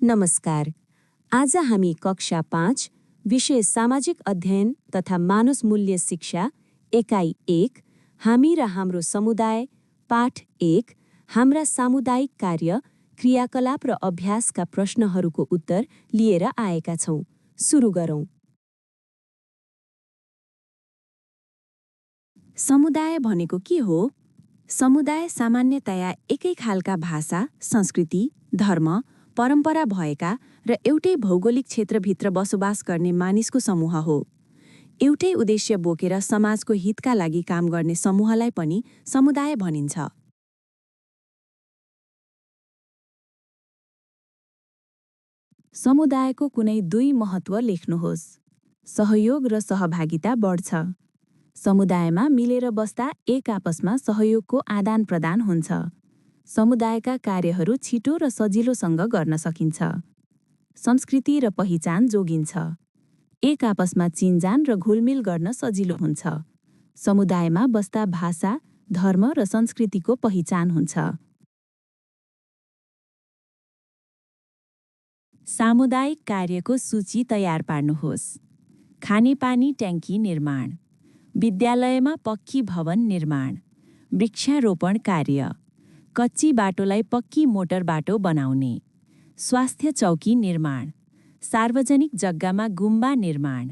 नमस्कार। आज हामी कक्षा 5 विषय सामाजिक अध्ययन तथा मानस मूल्य शिक्षा एकाइ 1 हामी र हाम्रो समुदाय पाठ 1 हाम्रा सामुदायिक कार्य क्रियाकलाप र अभ्यासका प्रश्नहरूको उत्तर लिएर आएका छौं। सुरु गरौं। समुदाय भनेको के हो? समुदाय सामान्यतया एकै खालका भाषा, संस्कृति, धर्म, परम्परा भएका र एउटै भौगोलिक क्षेत्रभित्र बसोबास गर्ने मानिसको समूह हो। एउटै उद्देश्य बोकेर समाजको हितका लागि काम गर्ने समूहलाई पनि समुदाय भनिन्छ। समुदायको कुनै दुई महत्त्व लेख्नुहोस्। सहयोग र सहभागिता बढ्छ। समुदायमा मिलेर बस्दा एक आपसमा सहयोगको आदान-प्रदान हुन्छ। समुदायका कार्यहरू छिटो र सजिलोसँग गर्न सकिन्छ। संस्कृति र पहिचान जोगिन्छ। एक आपसमा चिनजान र घुलमिल गर्न सजिलो हुन्छ। समुदायमा बस्दा भाषा, धर्म र संस्कृतिको पहिचान हुन्छ। सामुदायिक कार्यको सूची तयार पार्नुहोस्। खानेपानी ट्याङ्की निर्माण, विद्यालयमा पक्की भवन निर्माण, वृक्षारोपण कार्य, कच्ची बाटोलाई पक्की मोटर बाटो बनाउने, स्वास्थ्य चौकी निर्माण, सार्वजनिक जग्गामा गुम्बा निर्माण,